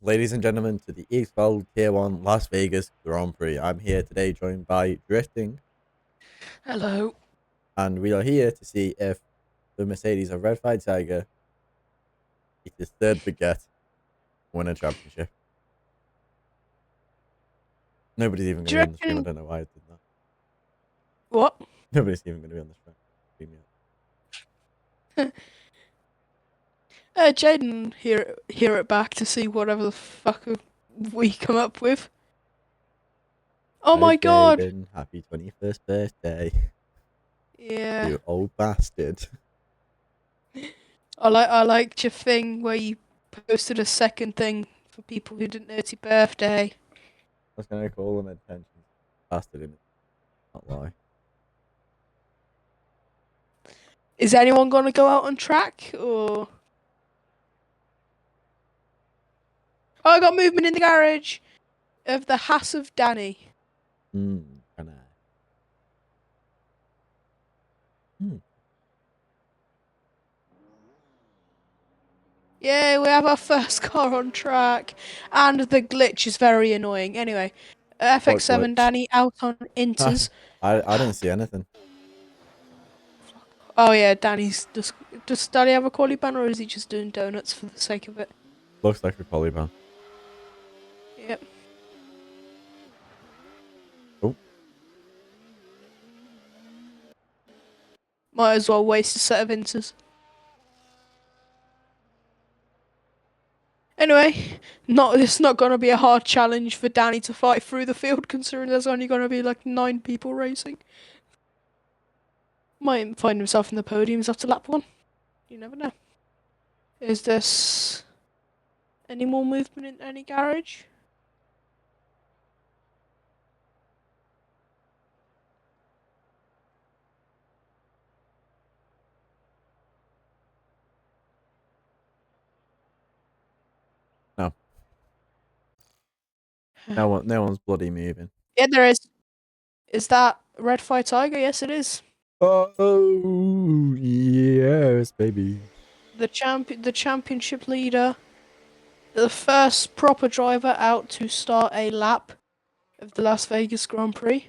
ladies and gentlemen, to the EXFL Tier 1 Las Vegas Grand Prix. I'm here today joined by Drifting, Hello. and we are here to see if the Mercedes of Red Fight Tiger gets his third baguette, win a championship. Nobody's even going to be on the stream. I don't know why I did that. What? Nobody's even going to be on the stream yet. Jaden, hear it back to see whatever the fuck we come up with. Oh my god! Jaden, happy 21st birthday. Yeah. You old bastard. I liked your thing where you posted a second thing for people who didn't know it's your birthday. I was going to call him attention. Bastard, in it. Not lie. Is anyone gonna go out on track or? Oh, I got movement in the garage of the Haas of Danny. Can I? Yay, we have our first car on track, and the glitch is very annoying. Anyway, FX7 Danny out on inters. I didn't see anything. Oh yeah, Danny's does Danny have a quality ban, or is he just doing donuts for the sake of it? Looks like a quality ban. Yep. Oh. Might as well waste a set of inters. Anyway, it's not gonna be a hard challenge for Danny to fight through the field, considering there's only gonna be like 9 people racing. Might find himself in the podiums after lap 1. You never know. Is this any more movement in any garage? No. No one's bloody moving. Yeah, there is. Is that Red Fire Tiger? Yes, it is. Oh yes, baby. The championship leader, the first proper driver out to start a lap of the Las Vegas Grand Prix.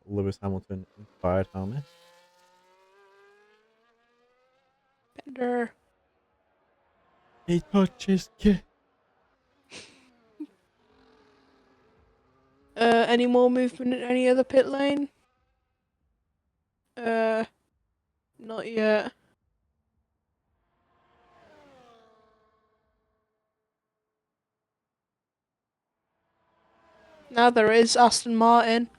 Lewis Hamilton inspired helmet. Bender. He touches kit. Any more movement in any other pit lane? Not yet. Now there is Aston Martin.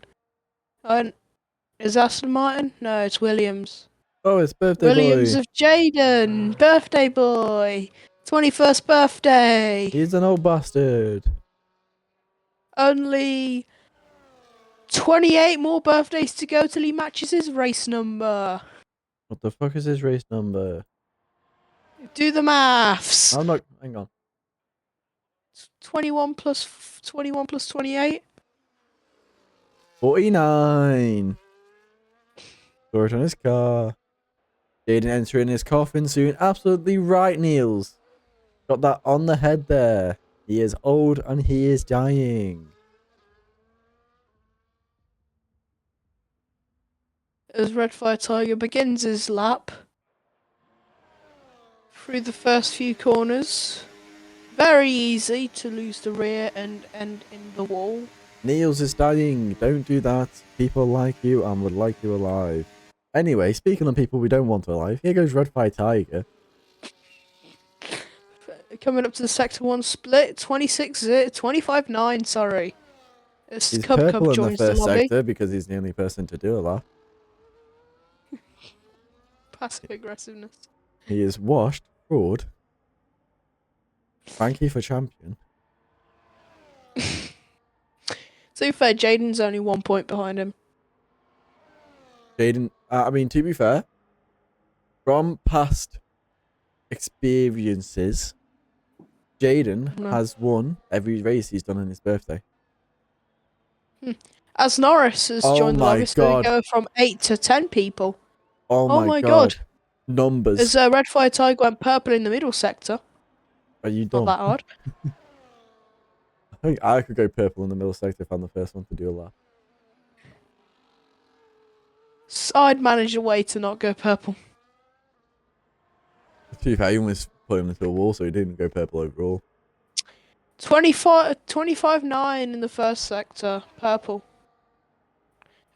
Is Aston Martin? No, it's Williams. Oh, it's birthday Williams boy. of Jaden, birthday boy, 21st birthday. He's an old bastard. Only 28 more birthdays to go till he matches his race number. What the fuck is his race number? Do the maths. I'm not. Hang on. 21 plus 28. 49. Storage on his car. Jaden entering his coffin soon. Absolutely right, Niels. Got that on the head there. He is old and he is dying. As Red Fire Tiger begins his lap through the first few corners. Very easy to lose the rear and end in the wall. Niels is dying. Don't do that. People like you and would like you alive. Anyway, speaking of people we don't want alive, here goes Red Fire Tiger. Coming up to the Sector 1 split, 25-9, sorry. He's purple in the first sector because he's the only person to do a lap. Passive aggressiveness. He is washed, fraud. Frankie for champion. To be fair, Jaden's only 1 point behind him. Jaden, I mean, to be fair, from past experiences, Jaden has won every race he's done on his birthday. As Norris has joined the lobby, so we go from 8 to 10 people. Oh my god. Numbers. As Red Fire Tiger went purple in the middle sector. Are you dumb? Not that hard. I think I could go purple in the middle sector if I'm the first one to do a lap. So I'd manage a way to not go purple. To be fair, you almost put him into a wall, so he didn't go purple overall. 25.9 in the first sector, purple.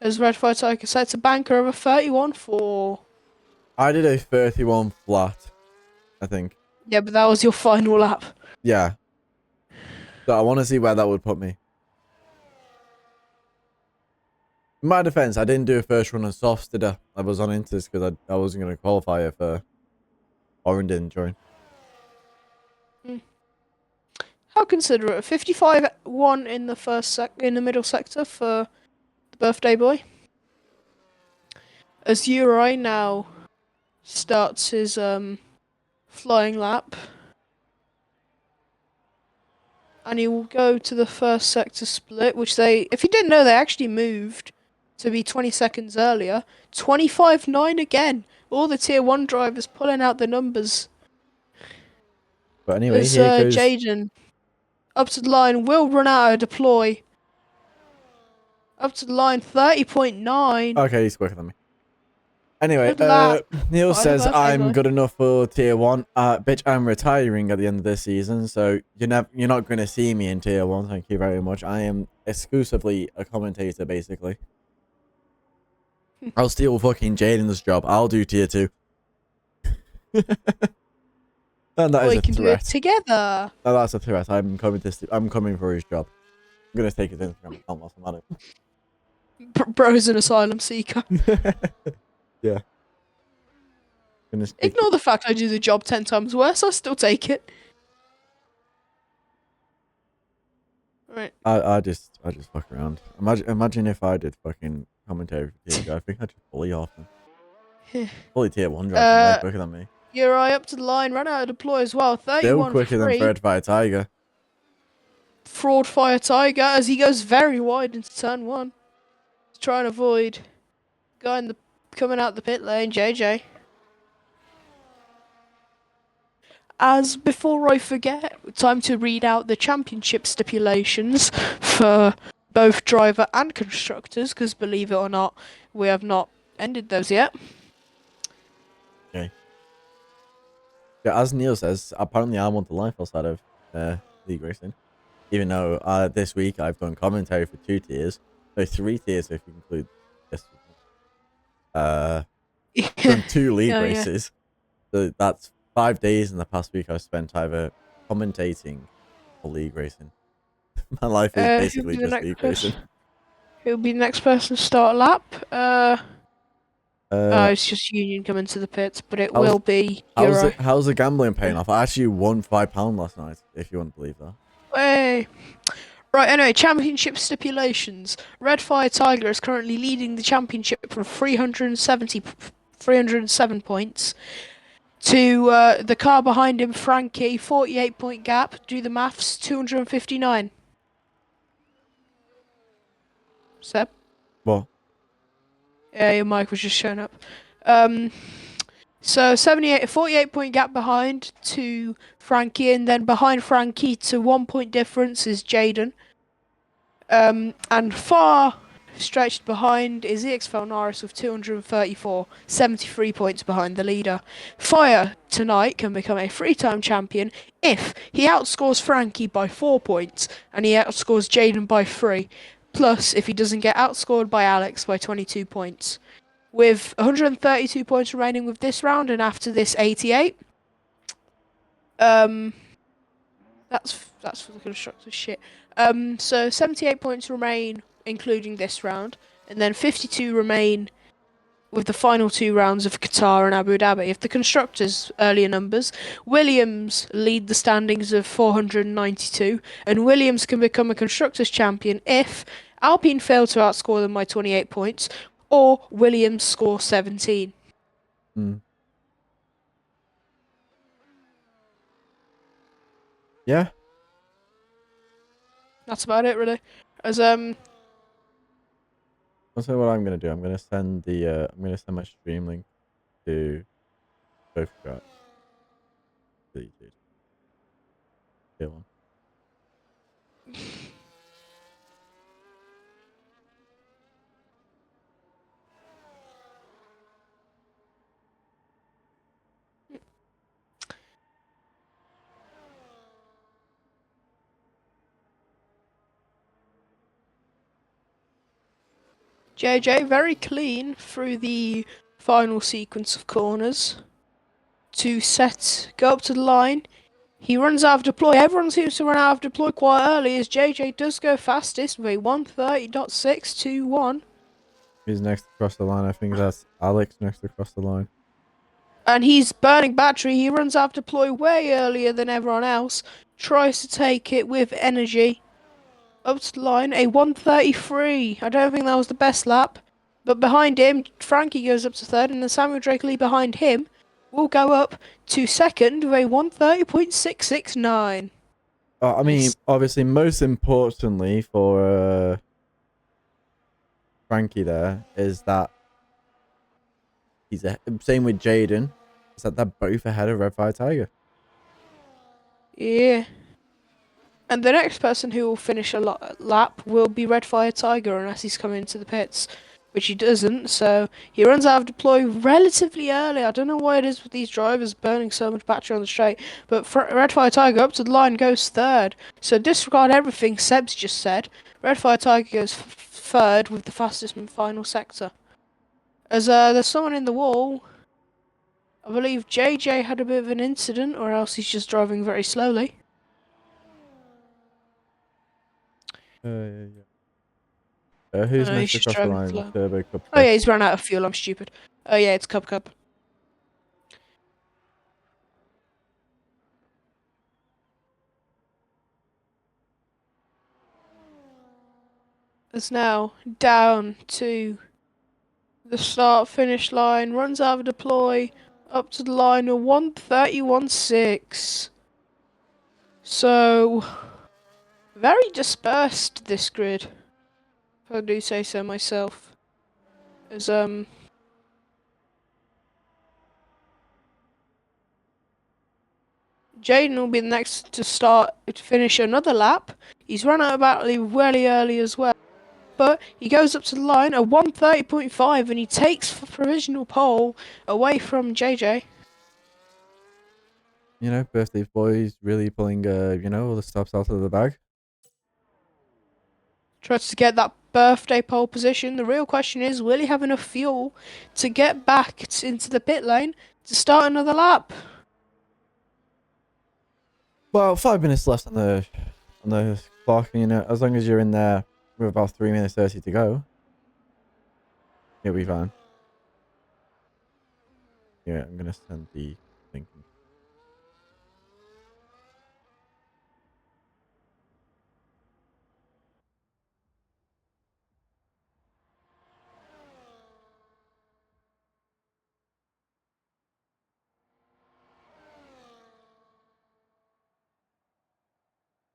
As Red Fire Tiger sets a banker of a 31.4. I did a 31 flat, I think. Yeah, but that was your final lap. Yeah. So I want to see where that would put me. In my defense, I didn't do a first run on softs, did I? I was on inters because I wasn't going to qualify if Oren didn't join. How considerate. 55.1 in the in the middle sector for the birthday boy. As Uri now starts his flying lap. And he will go to the first sector split, which if you didn't know, they actually moved to be 20 seconds earlier. 25.9 again. All the tier 1 drivers pulling out the numbers. But anyway, as here goes Jaden up to the line, will run out of deploy. Up to the line, 30.9. Okay, he's quicker than me. Anyway, Good Neil says I'm good enough for tier 1. Bitch, I'm retiring at the end of this season, so you're not going to see me in tier 1. Thank you very much. I am exclusively a commentator, basically. I'll steal fucking Jaden's job. I'll do tier 2. And that is a threat. Do it together. No, that's a threat. I'm coming for his job. I'm gonna take his Instagram account whilst I'm at it. Bro's an asylum seeker. Yeah. Ignore the fact I do the job 10 times worse. I still take it. Right. I just fuck around. Imagine if I did fucking commentary for tier 2. I think I'd just bully off them. Bully tier 1 driver quicker than me. Uri up to the line, ran out of deploy as well. 31.3. Still quicker than Red Fire Tiger. Fraud Fire Tiger as he goes very wide into turn 1. He's trying to avoid guy coming out the pit lane, JJ. As before I forget, time to read out the championship stipulations for both driver and constructors, because believe it or not, we have not ended those yet. Okay. Yeah, as Neil says, apparently I want the life outside of league racing. Even though this week I've done commentary for 2 tiers. So 3 tiers if you include this. Done 2 league races. Yeah. So that's 5 days in the past week I've spent either commentating or league racing. My life is basically just league racing. Who'll be the next person to start a lap? It's just Union coming to the pits, but it will be Euro. How's the gambling paying off? I actually won £5 last night, if you want to believe that. Hey. Right, anyway, championship stipulations. Red Fire Tiger is currently leading the championship from 307 points to the car behind him, Frankie, 48-point gap. Do the maths, 259. Seb? What? Yeah, your mic was just showing up. So 48-point gap behind to Frankie, and then behind Frankie to 1 point difference is Jaden. And far stretched behind is EXFL Norris with 234, 73 points behind the leader. Fire tonight can become a 3-time champion if he outscores Frankie by 4 points and he outscores Jaden by 3. Plus, if he doesn't get outscored by Alex by 22 points. With 132 points remaining with this round, and after this 88. That's for the constructors shit. So 78 points remain, including this round, and then 52 remain with the final 2 rounds of Qatar and Abu Dhabi. If the constructors' earlier numbers, Williams lead the standings of 492, and Williams can become a constructors' champion if Alpine fail to outscore them by 28 points, or Williams score 17. Yeah. That's about it, really. As Also, what I'm gonna do, I'm gonna send my stream link to both guys. Kill him. JJ very clean through the final sequence of corners to go up to the line. He runs out of deploy. Everyone seems to run out of deploy quite early as JJ does go fastest with a 1:30.621. Who's next across the line? I think that's Alex next across the line. And he's burning battery. He runs out of deploy way earlier than everyone else. Tries to take it with energy. Up to the line, a 1:33. I don't think that was the best lap. But behind him, Frankie goes up to third, and then Samuel Drakeley behind him will go up to second with a 1:30.669. I mean, obviously, most importantly for Frankie there is that same with Jaden. Is that they're both ahead of Red Fire Tiger. Yeah. And the next person who will finish a lap will be Red Fire Tiger unless he's coming into the pits, which he doesn't, so he runs out of deploy relatively early. I don't know why it is with these drivers burning so much battery on the straight, but Red Fire Tiger up to the line goes third. So disregard everything Seb's just said. Red Fire Tiger goes third with the fastest and final sector. As there's someone in the wall. I believe JJ had a bit of an incident, or else he's just driving very slowly. Yeah. Who's No, he's next just across the driving line? slow. Turbo Cup. Oh yeah, he's run out of fuel. I'm stupid. Oh yeah, it's Cup. It's now down to the start-finish line. Runs out of deploy. Up to the line of 1:31.6. So very dispersed, this grid, if I do say so myself. As Jaden will be the next to finish another lap. He's run out of battery really early as well. But he goes up to the line at 1:30.5 and he takes provisional pole away from JJ. You know, birthday boys really pulling all the stops out of the bag. Tries to get that birthday pole position. The real question is, will he have enough fuel to get back into the pit lane to start another lap? Well, 5 minutes left on the clock. You know, as long as you're in there with about 3 minutes 30 to go, you'll be fine. Yeah, I'm gonna send the link.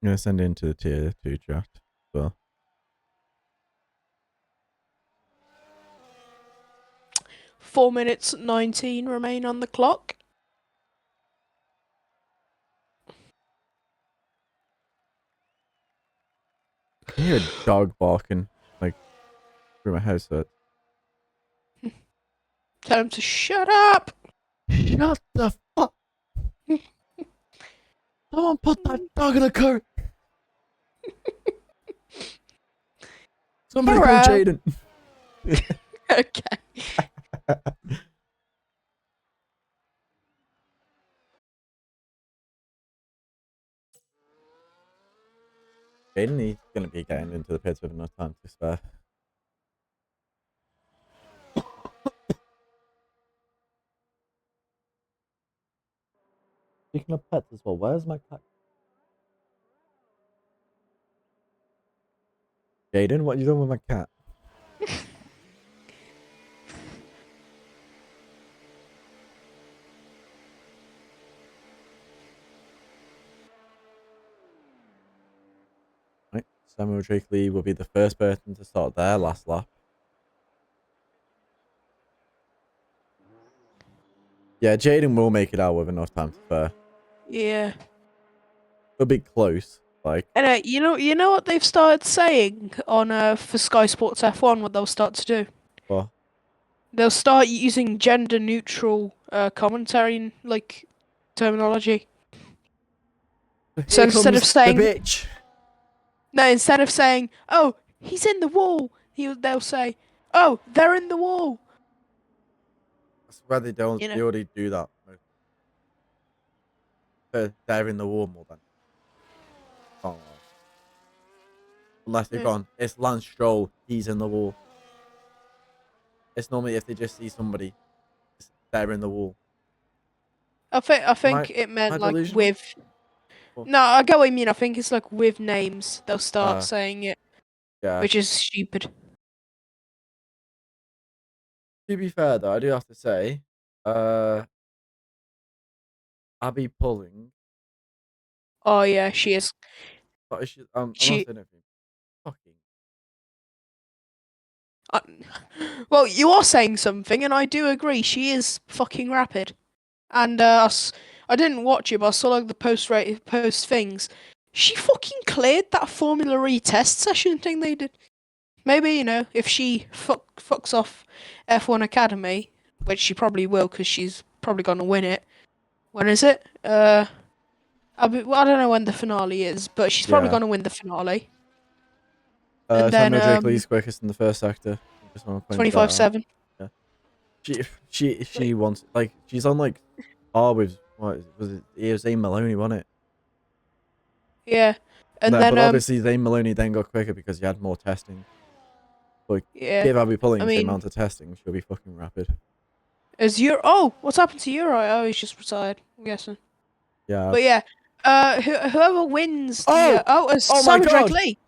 I'm gonna send it into the tier 2 chat as well. Four minutes 19 remain on the clock. I hear a dog barking like through my headset. Tell him to shut up! Shut the fuck! Someone put that dog in a cart! Somebody call Jaden! Okay. Jaden, he's gonna be getting into the pits with enough time to spare. Speaking of pets as well, where's my cat? Jaden, what are you doing with my cat? Samuel Drake Lee will be the first person to start their last lap. Yeah, Jaden will make it out with enough time to fair. Yeah. It'll be close. Like, Anyway, you know what they've started saying on for Sky Sports F1. What they'll start to do? well, They'll start using gender neutral commentary like terminology. So here instead of comes the saying bitch. no, instead of saying, "Oh, he's in the wall," they'll say, "Oh, they're in the wall." I swear they don't. You know. They already do that. They're in the wall more than. Oh, unless they've Yeah. gone, it's Lance Stroll. He's in the wall. It's normally if they just see somebody, they're in the wall. I Am I think it meant like delusional? with. Or- No, I get what you mean. I think it's like with names. They'll start Uh, saying it, yeah. which is stupid. To be fair, though, I do have to say, Abby Pulling. Oh yeah, she is. But I'm not She. saying anything. Fucking. Uh, well, you are saying something, and I do agree. She is fucking rapid. And I didn't watch it, but I saw like the post things. She fucking cleared that Formula E test session thing they did. Maybe if she fucks off F1 Academy, which she probably will, because she's probably gonna win it. When is it? I don't know when the finale is, but she's probably Yeah. gonna win the finale. And then Samuel Drake Lee's quickest in the first sector. I just want to point that out. 25-7. Yeah. She wants like she's on like with what was it was Zane Maloney, wasn't it? Yeah. And No, then but obviously Zane Maloney then got quicker because he had more testing. Like yeah. give Abby Pulling I the same mean, amount of testing, she'll be fucking rapid. is Euro? Oh, what's happened to Euro? Oh, he's just retired. I'm guessing. Yeah. But yeah, whoever wins Oh! the it's Oh my Simon Drake God! Lee.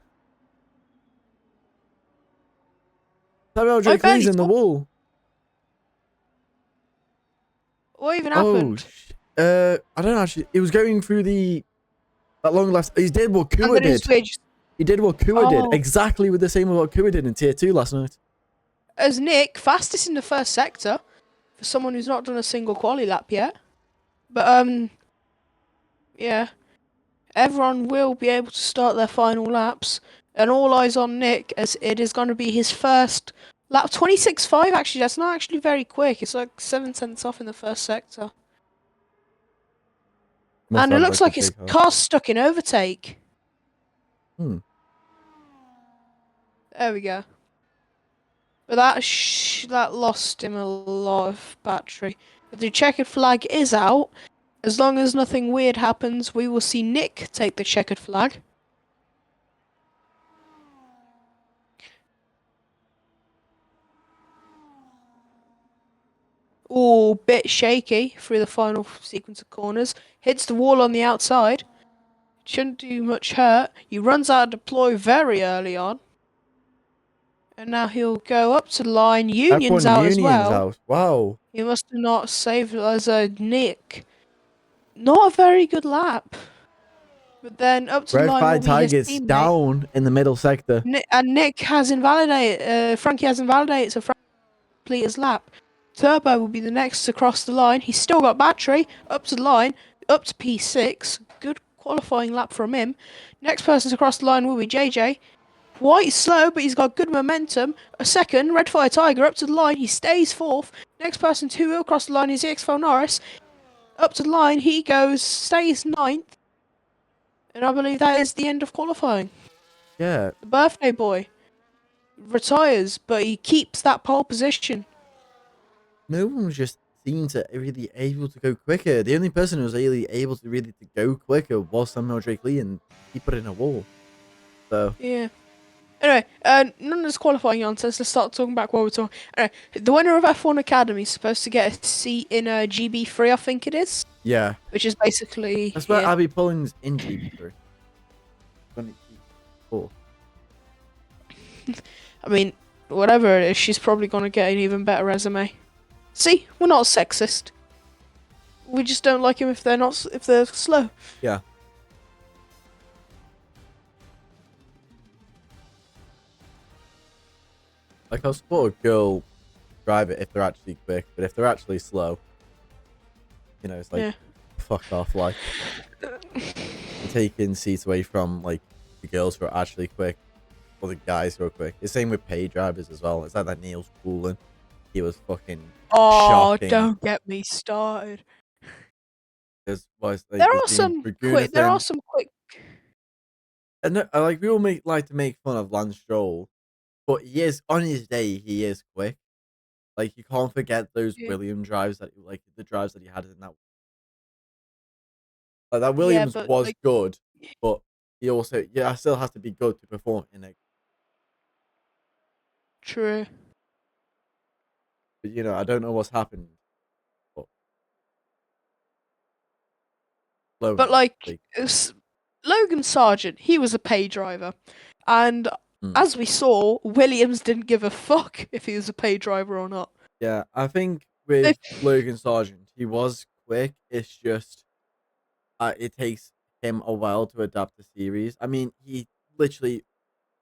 Samuel I Drake barely Lee's in the saw. wall. What even Oh, happened? I don't know actually. It was going through that long left. He did what And Kua then he did. switched. He did what Kua did Oh, exactly with the same what Kua did in tier 2 last night. as Nick, fastest in the first sector for someone who's not done a single quali lap yet. But yeah, everyone will be able to start their final laps, and all eyes on Nick as it is going to be his first lap. 26.5. Actually, that's not actually very quick. It's like 7 tenths off in the first sector. Must And it have looks like a like his big heart. car's stuck in overtake. Hmm. There we go. But that lost him a lot of battery. But the checkered flag is out. As long as nothing weird happens, we will see Nick take the checkered flag. Ooh, bit shaky through the final sequence of corners. Hits the wall on the outside. Shouldn't do much hurt. He runs out of deploy very early on. And now he'll go up to the line. Union's F1 out as Union's well. out. Wow. He must have not saved as a Nick. Not a very good lap. But then up to the Red line will Fire be his Tigers teammate. down in the middle sector. Nick has invalidated. Frankie has invalidated, so Frankie complete his lap. Turbo will be the next to cross the line. He's still got battery. Up to the line. Up to P6. Good qualifying lap from him. Next person to cross the line will be JJ. Quite slow, but he's got good momentum. A second, Red Fire Tiger up to the line. He stays fourth. Next person who will cross the line is EXFL Norris. Up to the line, he goes, stays ninth. And I believe that is the end of qualifying. Yeah. The birthday boy retires, but he keeps that pole position. No one was just seemed to really able to go quicker. The only person who was really able to really to go quicker was Samuel Drake Lee, and he put it in a wall. So Yeah. Anyway, none of this qualifying nonsense. Let's start talking back while we're talking. Anyway, the winner of F1 Academy is supposed to get a seat in GB3, I think it is. yeah, Which is basically. that's where Yeah. Abby Pulling's in GB3. 24. I mean, whatever it is, she's probably gonna get an even better resume. See, we're not sexist. We just don't like them if they're slow. Yeah. Like, I'll support a girl driver if they're actually quick, but if they're actually slow, you know, it's like, Yeah. fuck off. Like, you're taking seats away from, like, the girls who are actually quick or the guys who are quick. It's the same with pay drivers as well. It's like that Neil's cooling. He was fucking shocking. Don't get me started. There's been There are some quick. And like, we all like to make fun of Lance Stroll, but he is, on his day, he is quick. Like, you can't forget those Yeah, Williams drives that, like, the drives that he had in that. Like, that yeah, Williams but was like, good, but he also, still has to be good to perform in it. true. But, I don't know what's happened. But But Logan, like, Logan Sargent, he was a pay driver, and hmm. as we saw, Williams didn't give a fuck if he was a pay driver or not. Yeah, I think with Logan Sargent, he was quick. It's just it takes him a while to adapt the series. I mean, he literally,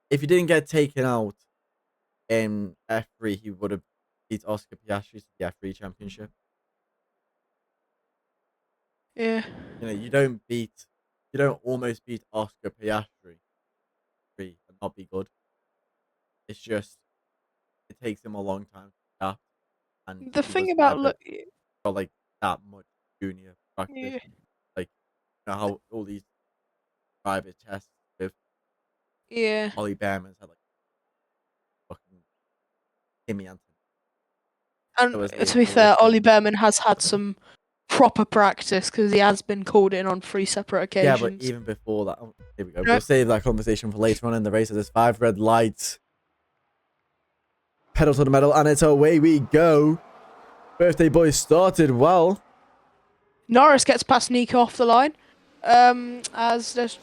if he didn't get taken out in F3, he would have beat Oscar Piastri to the F3 championship. Yeah. You don't almost beat Oscar Piastri and not be good. It's just, it takes him a long time to adapt, and The he thing was about never got like that much junior practice. yeah, Like, how all these private tests with yeah. Ollie Behrman's had like fucking Timmy Anthony. And That was to be the list fair, goes. Ollie Behrman has had some proper practice because he has been called in on 3 separate Yeah, but occasions. even before that, here we go. No. We'll save that conversation for later on in the race. There's 5 red lights. Pedal to the metal, and it's away we go. Birthday boy started well. Norris gets past Nico off the line. As there's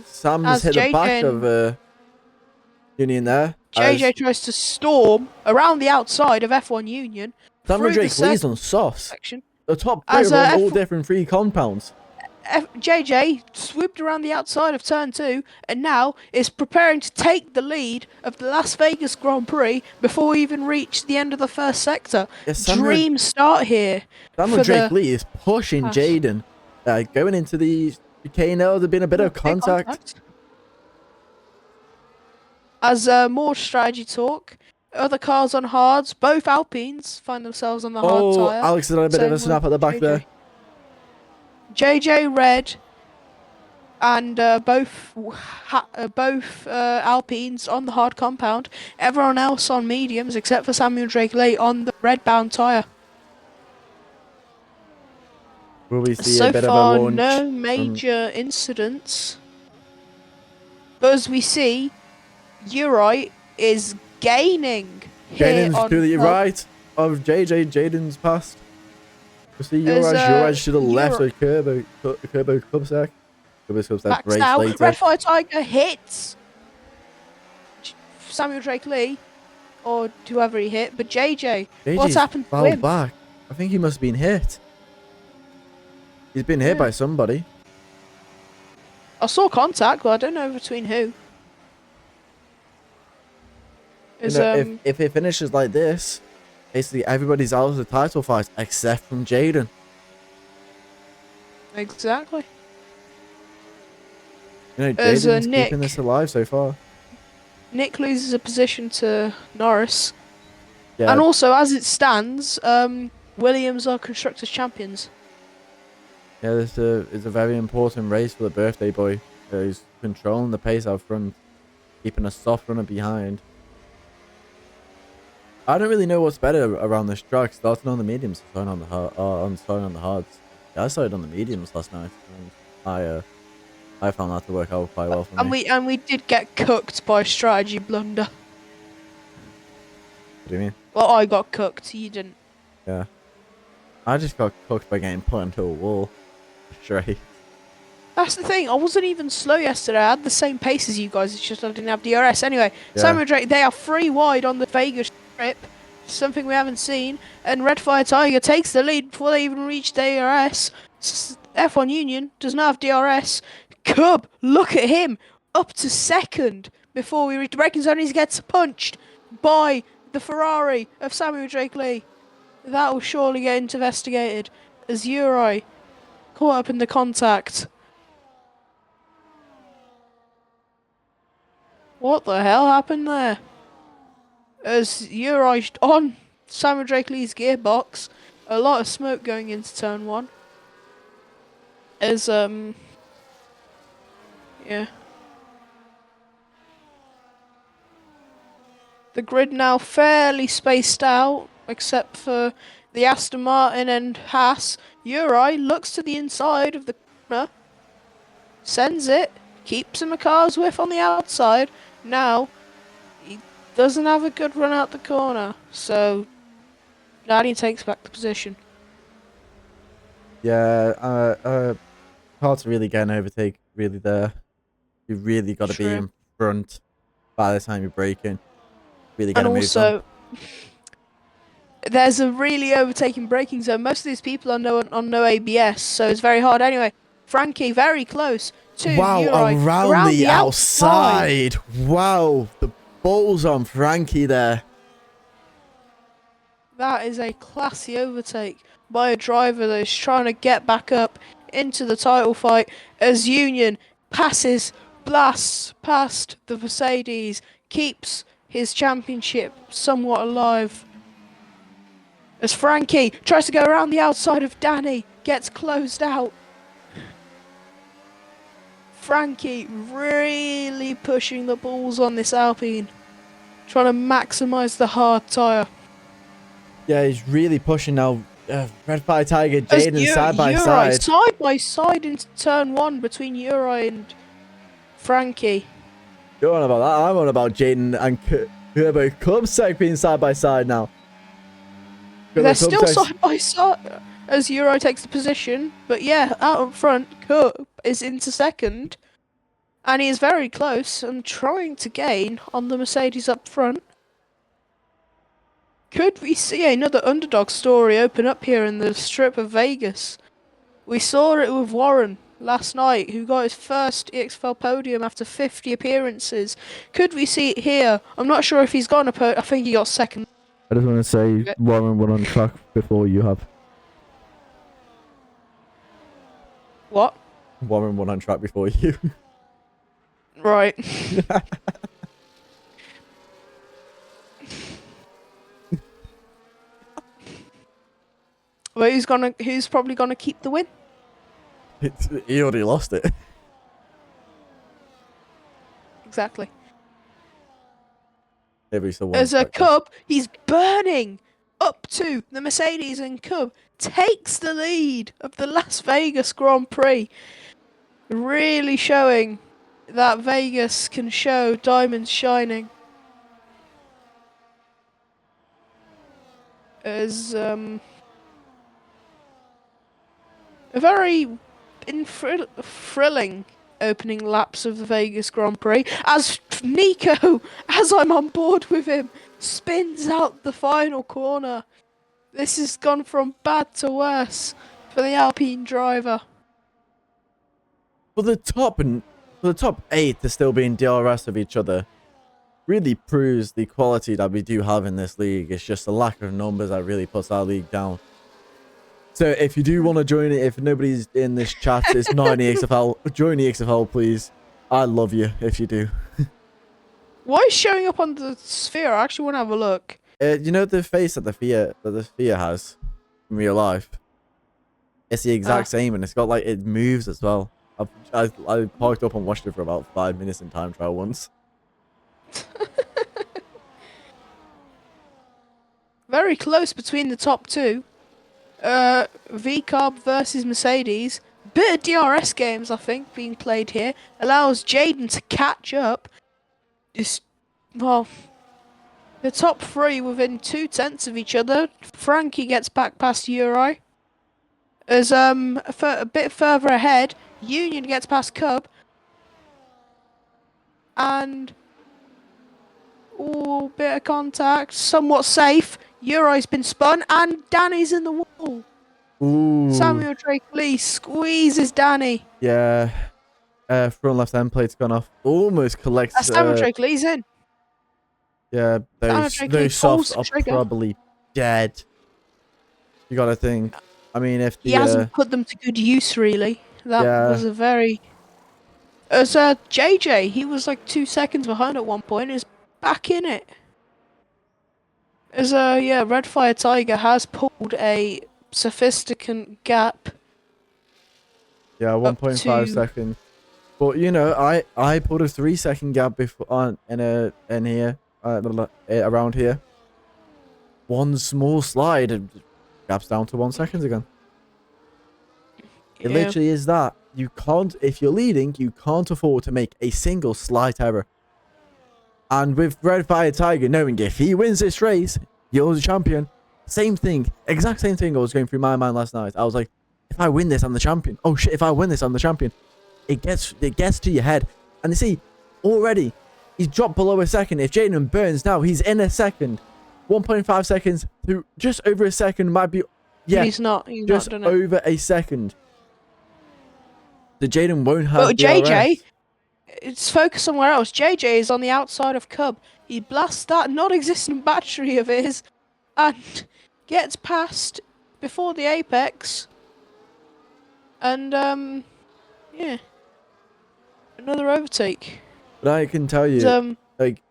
Sam's as hit the JJ back of Union there. JJ tries to storm around the outside of F1 Union Samuel through the Drake leads on softs. section. The top As pair on all different free compounds. JJ swooped around the outside of turn 2 and now is preparing to take the lead of the Las Vegas Grand Prix before we even reach the end of the first sector. Yes, Dream start here. Samuel Drake Lee is pushing Jaden. Going into the KNL, there's been a bit of contact. As more strategy talk, other cars on hards, both Alpines find themselves on the hard tyre. Alex has had a bit of a snap at the back there. JJ Red and both Alpines on the hard compound. Everyone else on mediums except for Samuel Drake Lee on the red bound tyre. Will we see a bit of a launch? No major incidents. But as we see, Urite is gaining. Jaden's to the right of JJ. Jaden's past. We see Urite to the left of Turbo Cubsack. Turbo Cubsack race now. later. Red Fire Tiger hits Samuel Drake Lee, or whoever he hit, but JJ's what's happened to him? Back. I think he must have been hit. He's been hit by somebody. I saw contact, but I don't know between who. If it finishes like this, basically everybody's out of the title fight except from Jaden. Exactly. Jaden's keeping this alive so far. Nick loses a position to Norris. Yeah. And also, as it stands, Williams are Constructors' champions. Yeah, it's a very important race for the birthday boy. He's controlling the pace out front, keeping a soft runner behind. I don't really know what's better around this track, starting on the mediums, starting on the hards. Yeah, I started on the mediums last night, and I found that to work out quite well for me. And we did get cooked by a strategy blunder. What do you mean? Well, I got cooked. You didn't. Yeah. I just got cooked by getting put into a wall. Straight. That's the thing. I wasn't even slow yesterday. I had the same pace as you guys. It's just I didn't have DRS. Anyway, yeah. Samuel Drake, they are 3 wide on the Vegas strip. Something we haven't seen. And Red Fire Tiger takes the lead before they even reach DRS. F1 Union does not have DRS. Cub, look at him. Up to second before we reach the braking zone. He gets punched by the Ferrari of Samuel Drake Lee. That will surely get investigated as Uri caught up in the contact. What the hell happened there? As Uri on Samuel Drake Lee's gearbox, a lot of smoke going into turn 1. As yeah. The grid now fairly spaced out, except for the Aston Martin and Haas. Uri looks to the inside of the corner, sends it, keeps him a car's width on the outside. Now, he doesn't have a good run out the corner, so Danny takes back the position. Yeah, hard to really get an overtake really there. You really got to be in front by the time you're braking. Really get a move on. There's a really overtaking braking zone. Most of these people are on no ABS, so it's very hard. Anyway, Frankie very close to Uri. Around the outside. Wow, the balls on Frankie there. That is a classy overtake by a driver that is trying to get back up into the title fight as Union blasts past the Mercedes, keeps his championship somewhat alive. As Frankie tries to go around the outside of Danny, gets closed out. Frankie really pushing the balls on this Alpine, trying to maximise the hard tyre. Yeah, he's really pushing now. Red Fire Tiger, Jaden side by side into turn 1 between Uri and Frankie. You're on about that. I'm on about Jaden and Turbo Clubsec being side by side now. They're still side by side as Uri takes the position, but yeah, out in front, Cup is into second, and he is very close and trying to gain on the Mercedes up front. Could we see another underdog story open up here in the strip of Vegas? We saw it with Warren last night, who got his first EXFL podium after 50 appearances. Could we see it here? I'm not sure if he's got a podium. I think he got second. I just want to say Warren went on track before you have. What? Warren won on track before you. Right. Well, who's probably gonna keep the win? He already lost it. Exactly. As a Cub, he's burning up to the Mercedes, and Cub takes the lead of the Las Vegas Grand Prix. Really showing that Vegas can show diamonds shining. As a very thrilling opening laps of the Vegas Grand Prix, as Nico, as I'm on board with him, spins out the final corner. This has gone from bad to worse for the Alpine driver. For the top 8 to still be in DRS of each other really proves the quality that we do have in this league. It's just the lack of numbers that really puts our league down. So if you do want to join it, if nobody's in this chat, it's not an EXFL, join EXFL, please. I love you if you do. Why is showing up on the sphere? I actually want to have a look. You know the face that the sphere has in real life? It's the exact same, and it's got like, it moves as well. I parked up and watched it for about 5 minutes in time trial once. Very close between the top two. VCarb versus Mercedes. Bit of DRS games, I think, being played here. Allows Jaden to catch up. Well, the top three within 0.2 of each other. Frankie gets back past Uri. As a bit further ahead, Union gets past Cub. And bit of contact, somewhat safe. Uri's been spun, and Danny's in the wall. Ooh. Samuel Drake Lee squeezes Danny. Yeah. Front left end plate's gone off. Almost collects. Samuel Drake Lee's in. Yeah, those Drake pulls softs the are trigger. probably dead. You gotta think. I mean, if He the hasn't put them to good use, really. That yeah, was a very. As JJ, he was like 2 seconds behind at one point. Is back in it. As yeah, Red Fire Tiger has pulled a sophisticant gap yeah, up 1.5 to. seconds. But you know, I put a 3 second gap before on in here around here. One small slide and gaps down to 1 second again. It Yeah, literally is that. You can't, if you're leading, you can't afford to make a single slight error. And with Red Fire Tiger knowing if he wins this race, you're the champion. Same thing, exact same thing was going through my mind last night. I was like, if I win this, I'm the champion. Oh shit, if I win this, I'm the champion. It gets to your head. And you see, already, he's dropped below a second. If Jaden burns now, he's in a second. 1.5 seconds to just over a second might be, but yeah, he's not. He's not just done it. over a second. The Jaden won't have But JJ, DRS. it's focused somewhere else. JJ is on the outside of Cub. He blasts that non-existent battery of his and gets past before the apex. And yeah, another overtake. But I can tell And, you, like,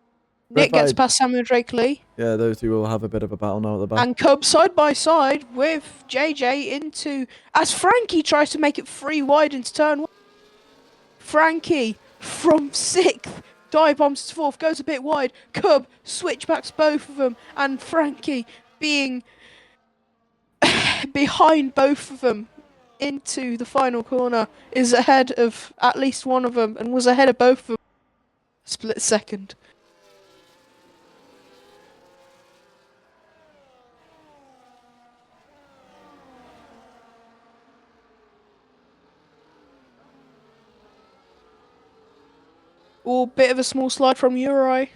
Red Nick gets Fire, past Samuel Drake Lee. yeah, those two will have a bit of a battle now at the back. And Cub side by side with JJ into as Frankie tries to make it free wide into turn one. Frankie from 6th dive bombs to 4th, goes a bit wide. Cub switchbacks both of them, and Frankie being behind both of them into the final corner is ahead of at least one of them and was ahead of both of them. Split second. Oh, bit of a small slide from Uri.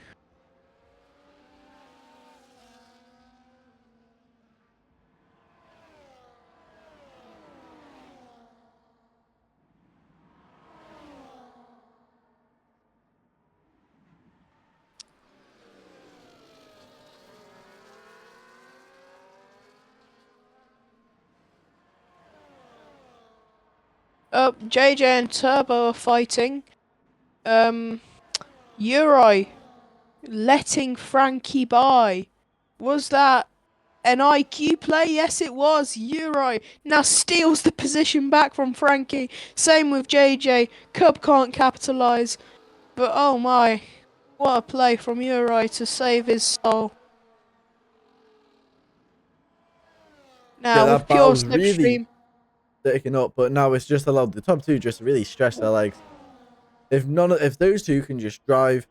JJ and Turbo are fighting. Uri letting Frankie by. Was that an IQ play? Yes, it was. Uri now steals the position back from Frankie. Same with JJ. Cub can't capitalise. But oh my, what a play from Uri to save his soul. Yeah, Now with that pure battle's really slipstream. sticking up, but now it's just allowed the top two just to really stretch their legs. If those two can just drive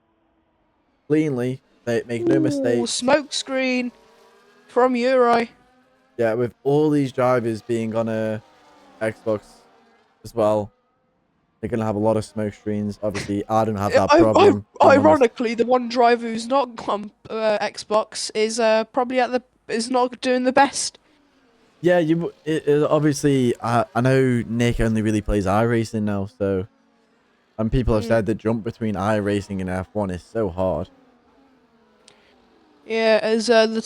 cleanly, they make no Ooh, mistakes. smoke screen from Uri. Yeah, with all these drivers being on a Xbox as well, they're gonna have a lot of smoke screens. Obviously, I don't have that problem. Being honest. Ironically, the one driver who's not on Xbox is probably is not doing the best. Yeah, obviously. I know Nick only really plays iRacing now, so and people have said the jump between iRacing and F1 is so hard. Yeah, as the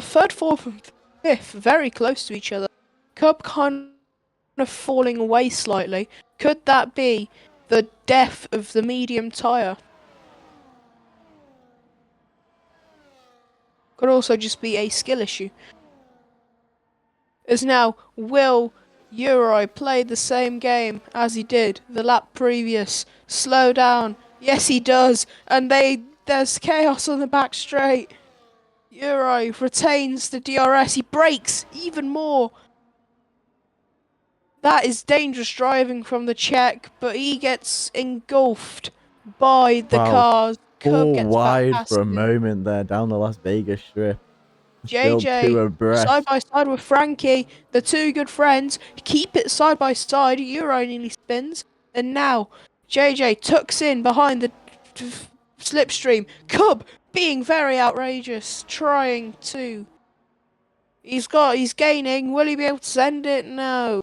third, fourth, and fifth very close to each other. Cub kind of falling away slightly. Could that be the death of the medium tyre? Could also just be a skill issue. As now, will Uri play the same game as he did the lap previous? Slow down. Yes, he does. And there's chaos on the back straight. Uri retains the DRS. He brakes even more. That is dangerous driving from the Czech, but he gets engulfed by the Wow, cars. Cub all gets back wide past for a him. moment there down the Las Vegas strip. Still two JJ side abreast. by side with Frankie, the two good friends, keep it side by side. Euro nearly spins, and now JJ tucks in behind the slipstream. Cub being very outrageous, trying to. He's gaining. Will he be able to send it? No.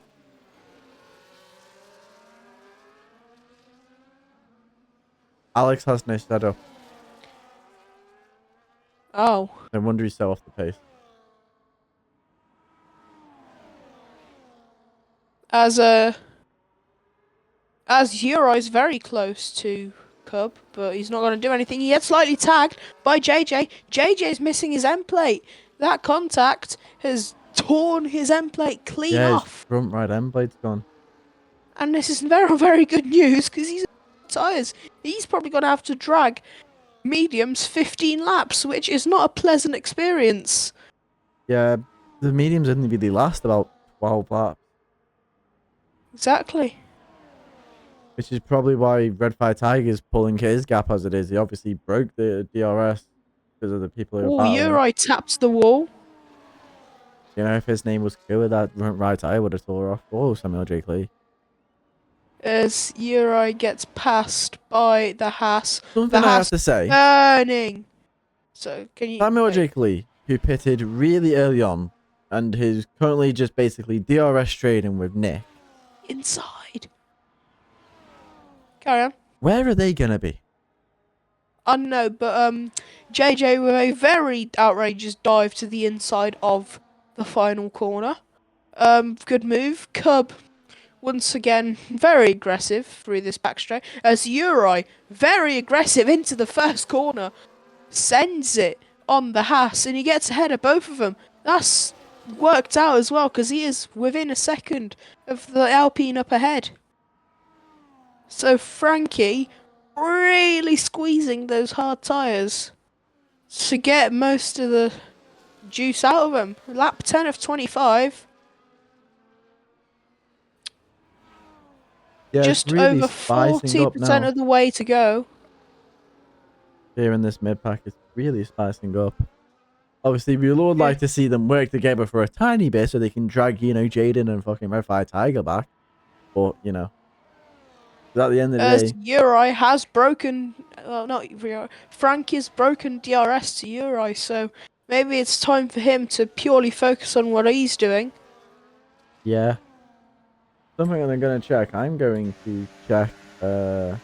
Alex has no setup. Oh. No wonder he's so off the pace. As Uri's very close to Cub, but he's not going to do anything. He gets slightly tagged by JJ. JJ's missing his end plate. That contact has torn his end plate clean Yeah, his off. front right end blade's gone. And this is very, very good news because he's tyres. He's probably going to have to drag mediums 15 laps, which is not a pleasant experience. Yeah, the mediums only really last about 12 laps. Exactly. Which is probably why Red Fire Tiger's pulling his gap as it is. He obviously broke the DRS because of the people who were Oh, battling. Uri taps the wall. You know, if his name was clear, that right tire would have tore off. Oh, Samuel J. Lee. As Uri gets passed by the Haas. Something the I Haas have to say. Burning. So, can you... Samuel J. Lee, who pitted really early on, and who's currently just basically DRS trading with Nick. Inside. Carry on. Where are they going to be? I don't know, but JJ with a very outrageous dive to the inside of the final corner. Good move. Cub, once again, very aggressive through this back straight. As Uri, very aggressive into the first corner, sends it on the Haas, and he gets ahead of both of them. That's worked out as well, because he is within a second of the Alpine up ahead. So Frankie really squeezing those hard tyres to get most of the juice out of them. Lap 10 of 25. Yeah, Just really over spicing up 40% now. of the way to go. Here in this mid-pack, it's really spicing up. Obviously, we would like to see them work together for a tiny bit so they can drag, you know, Jaden and fucking Red Fire Tiger back. But, you know, at the end of the As day... Uri has broken... Well, not Uri. Frankie's broken DRS to Uri, so maybe it's time for him to purely focus on what he's doing. Yeah. Something I'm going to check. I'm going to check... the...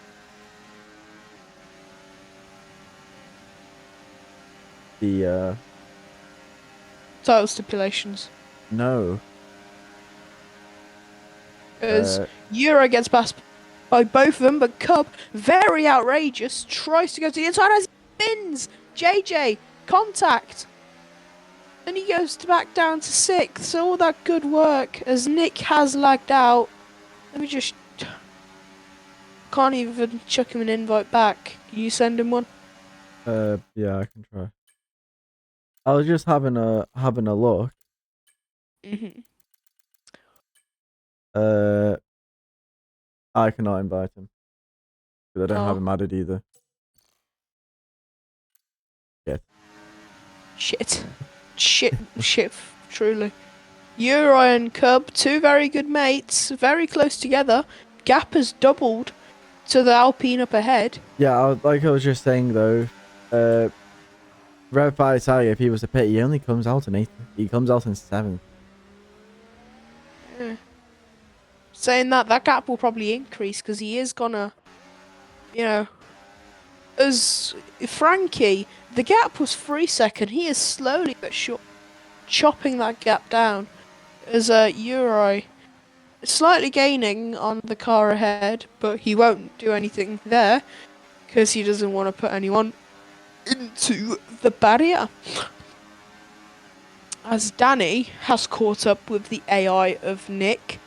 Title stipulations. No. As Uri gets passed by both of them, but Cub, very outrageous, tries to go to the inside as he spins. JJ, contact. And he goes back down to 6th. So all that good work as Nick has lagged out. Let me just... Can't even chuck him an invite back. Can you send him one? Yeah, I can try. I was just having a look. Mm-hmm. I cannot invite him. Because I don't have him added either. Shit, truly. Uri and Cub, two very good mates, very close together. Gap has doubled to the Alpine up ahead. Yeah, like I was just saying though, Red Fire Tiger, if he was to pit, he only comes out in 8th. He comes out in 7th. Yeah. Saying that gap will probably increase because he is gonna, you know, as Frankie, the gap was 3 seconds. He is slowly but sure chopping that gap down. As Uri slightly gaining on the car ahead, but he won't do anything there because he doesn't want to put anyone into the barrier. As Danny has caught up with the AI of Nick,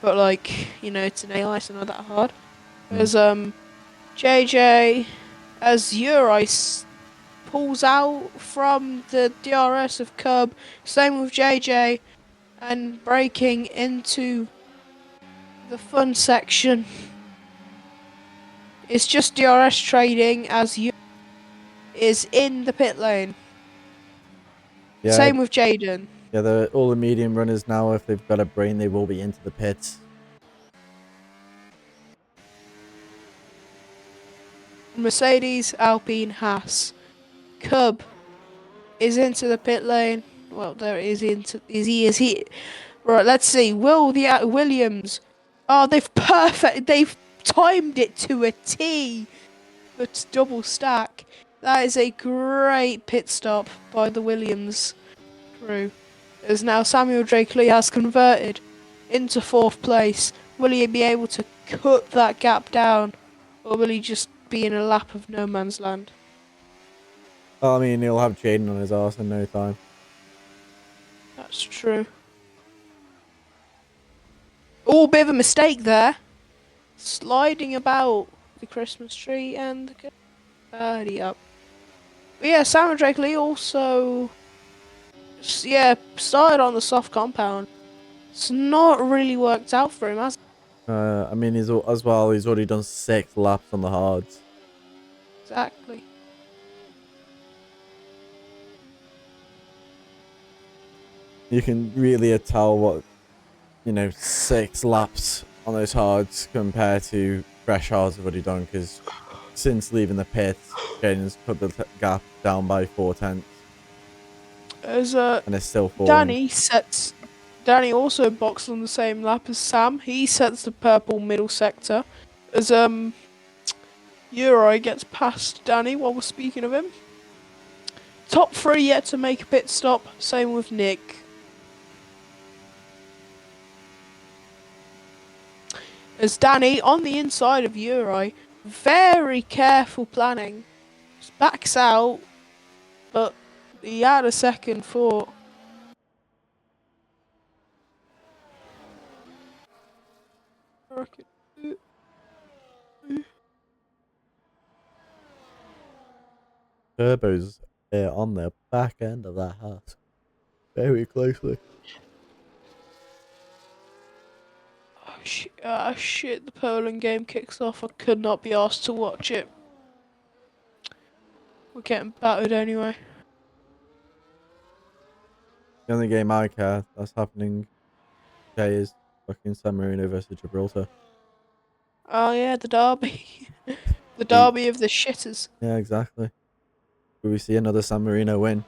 but like, you know, it's an AI, so not that hard. As JJ, as Uri pulls out from the DRS of Cub, same with JJ, and breaking into the fun section. It's just DRS trading as Uri is in the pit lane. Yeah, same with Jaden. Yeah, all the medium runners now, if they've got a brain, they will be into the pits. Mercedes, Alpine, Haas. Cub is into the pit lane. Well, there is into. Is he? Right. Let's see. Will the Williams? Oh, they've timed it to a T. But double stack. That is a great pit stop by the Williams crew. As now Samuel Drake Lee has converted into 4th place. Will he be able to cut that gap down? Or will he just be in a lap of no man's land? I mean, he'll have Jaden on his arse in no time. That's true. Oh, bit of a mistake there. Sliding about the Christmas tree and the birdie up. But yeah, Samuel Drake Lee also started on the soft compound. It's not really worked out for him, has it? I mean, he's already done 6 laps on the hards. Exactly. You can really tell what, 6 laps on those hards compared to fresh hards have already done, because since leaving the pits, Jaden's cut the gap down by 4/10. As And it's still falling. Danny also boxed on the same lap as Sam. He sets the purple middle sector. As Uri gets past Danny while we're speaking of him. Top 3 yet to make a pit stop. Same with Nick. As Danny on the inside of Uri, very careful planning. Just backs out, but he had a second thought. Turbos on the back end of that house. Very closely. Shit, the Poland game kicks off. I could not be asked to watch it. We're getting battered anyway. The only game I care that's happening today is fucking San Marino versus Gibraltar. Oh yeah, the derby. The derby of the shitters. Yeah, exactly. Will we see another San Marino win?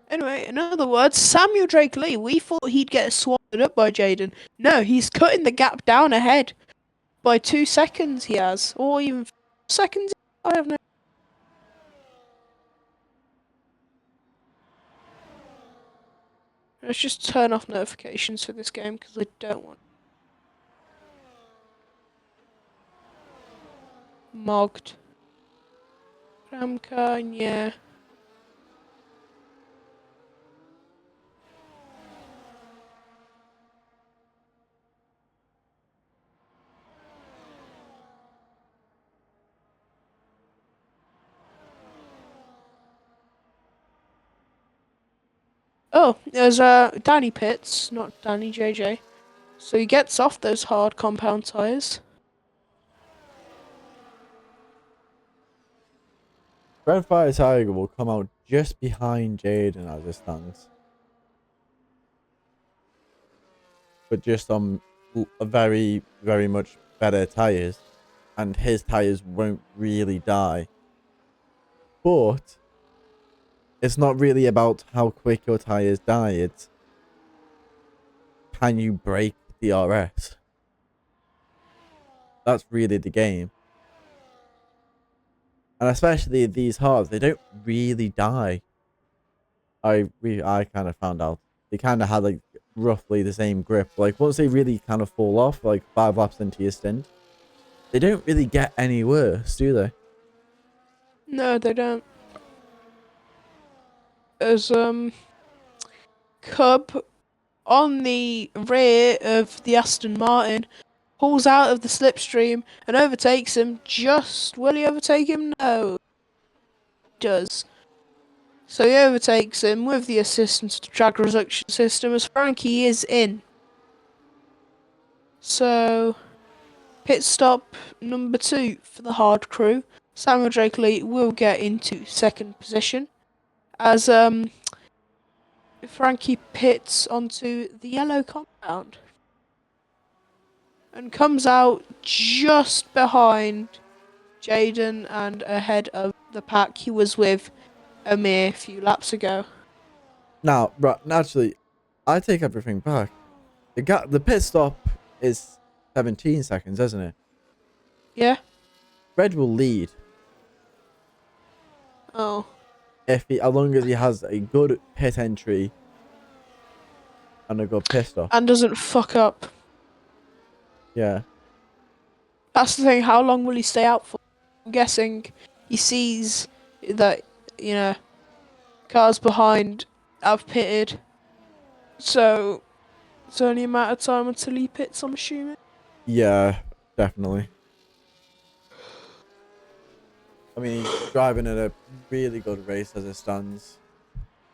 Anyway, in other words, Samuel Drake Lee, we thought he'd get swallowed up by Jaden. No, he's cutting the gap down ahead. By 2 seconds he has. Or even 4 seconds. I have no... Let's just turn off notifications for this game because I don't want... Mogged. Kramka, yeah. Oh, there's Danny Pitts, not Danny JJ. So he gets off those hard compound tyres. Red Fire Tiger will come out just behind Jaden as it stands. But just on a very, very much better tyres. And his tyres won't really die. But it's not really about how quick your tyres die. It's, can you break DRS? That's really the game. And especially these hards, they don't really die. I kind of found out. They kind of had like roughly the same grip. Like once they really kind of fall off, like 5 laps into your stint, they don't really get any worse, do they? No, they don't. As Cub on the rear of the Aston Martin pulls out of the slipstream and overtakes him. Will he overtake him? No. He does. So he overtakes him with the assistance of the drag reduction system as Frankie is in. So, pit stop number 2 for the hard crew. Samuel Drake Lee will get into 2nd position as Frankie pits onto the yellow compound and comes out just behind Jaden and ahead of the pack he was with a mere few laps ago. Now, right, naturally, I take everything back. The pit stop is 17 seconds, isn't it? Yeah. Red will lead. Oh. As long as he has a good pit entry and a good pit stop. And doesn't fuck up. Yeah. That's the thing, how long will he stay out for? I'm guessing he sees that, cars behind have pitted. So it's only a matter of time until he pits, I'm assuming. Yeah, definitely. I mean, he's driving at a really good race as it stands.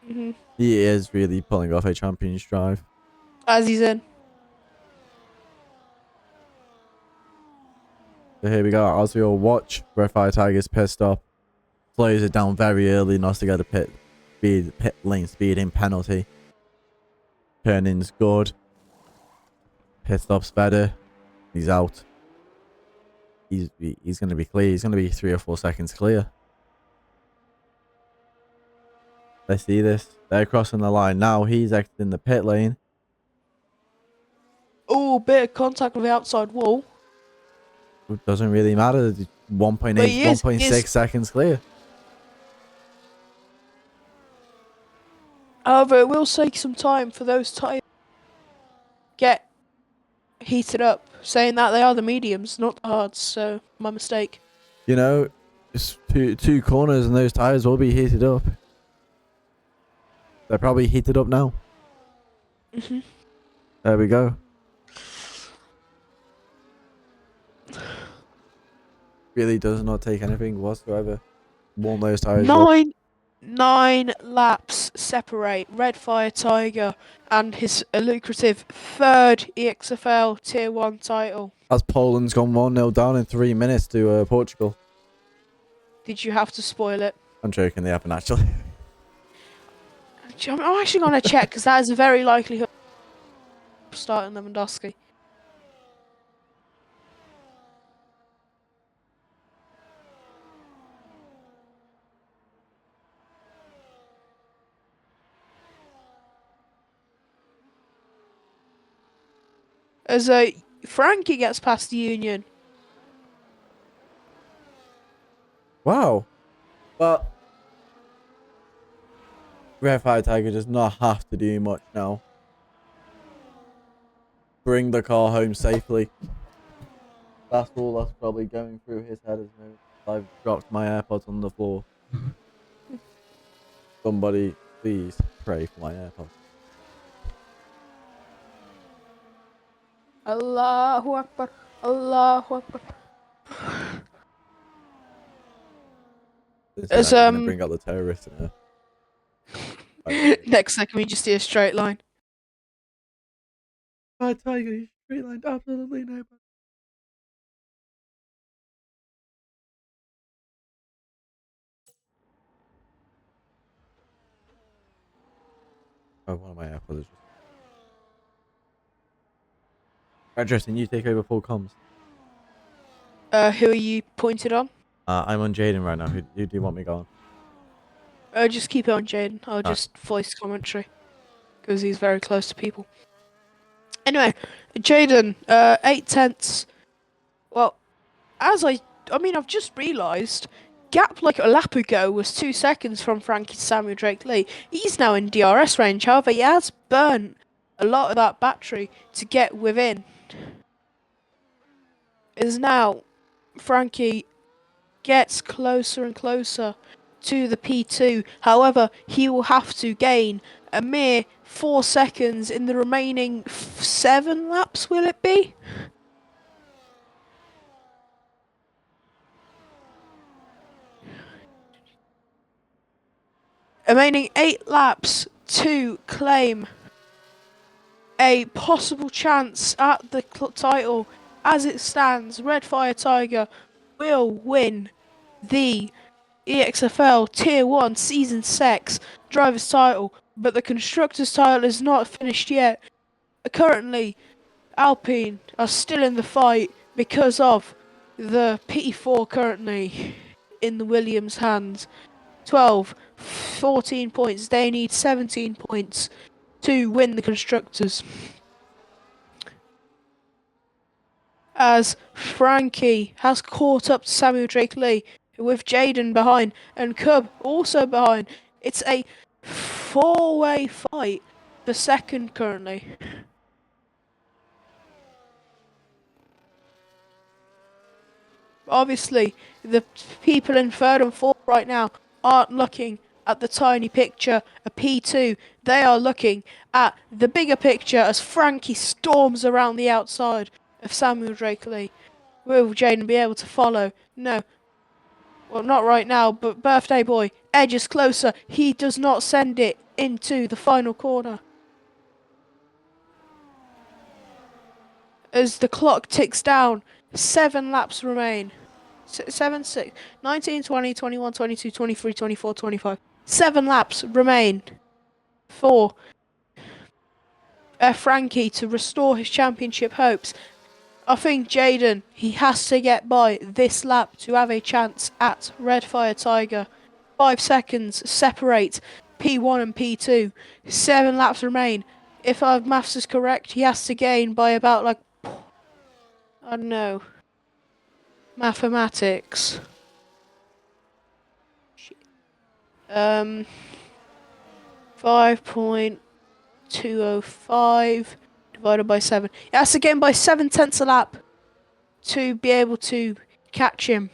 Hmm. He is really pulling off a champion's drive. As he's in. So here we go. As we all watch, Red Fire Tiger's pit stop. Slows it down very early, not to get a pit lane speeding penalty. Turning's good. Pit stop's better. He's out. He's going to be clear. He's going to be 3 or 4 seconds clear. Let's see this. They're crossing the line now. He's exiting the pit lane. Oh, bit of contact with the outside wall. It doesn't really matter. 1.8, 1.6 seconds clear. However, it will take some time for those tyres get heated up, saying that they are the mediums, not the hards, so my mistake. You know, it's two corners and those tires will be heated up. They're probably heated up now. Hmm. There we go. Really does not take anything whatsoever. Warm those tires up. Nine laps separate Red Fire Tiger and his lucrative third EXFL Tier 1 title. As Poland's gone 1-0 down in 3 minutes to Portugal. Did you have to spoil it? I'm joking, they haven't actually. I'm actually going to check, because that is a very likelihood of starting Lewandowski. As Frankie gets past the Union. Wow. But Red Fire Tiger does not have to do much now. Bring the car home safely. That's all that's probably going through his head as I've dropped my AirPods on the floor. Somebody, please pray for my AirPods. Allahu Akbar. Allahu Akbar. As gonna bring out the terrorists in here. Next second, we just see a straight line. Red Tiger, straight line, absolutely no. Oh, one of my AirPods is just. Interesting, you take over full comms. Who are you pointed on? I'm on Jaden right now. Who do you want me going? Just keep it on Jaden. I'll just voice commentary, because he's very close to people. Anyway, Jaden, 8/10. Well, I've just realised, gap like a lap ago was 2 seconds from Frankie Samuel Drake Lee. He's now in DRS range, however, he has burnt a lot of that battery to get within. As now Frankie gets closer and closer to the P2. However, he will have to gain a mere 4 seconds in the remaining 7 laps, will it be? Remaining 8 laps to claim a possible chance at the title. As it stands, Red Fire Tiger will win the EXFL Tier 1 Season 6 Driver's title, but the Constructor's title is not finished yet. Currently, Alpine are still in the fight because of the P4 currently in the Williams' hands. 14 points. They need 17 points to win the Constructors. As Frankie has caught up to Samuel Drake Lee, with Jaden behind and Cub also behind. It's a 4-way fight for second currently. Obviously, the people in third and fourth right now aren't looking at the tiny picture, a P2. They are looking at the bigger picture as Frankie storms around the outside of Samuel Drake Lee. Will Jaden be able to follow? No. Well, not right now, but Birthday Boy edges closer. He does not send it into the final corner. As the clock ticks down, 7 laps remain. 7, 6, 19, 20, 21, 22, 23, 24, 25. 7 laps remain for Frankie to restore his championship hopes. I think Jaden, he has to get by this lap to have a chance at Red Fire Tiger. 5 seconds separate P1 and P2. 7 laps remain. If our maths is correct, he has to gain by about like, I don't know, mathematics. 5.205 divided by 7. He has to gain by 7/10 a lap to be able to catch him.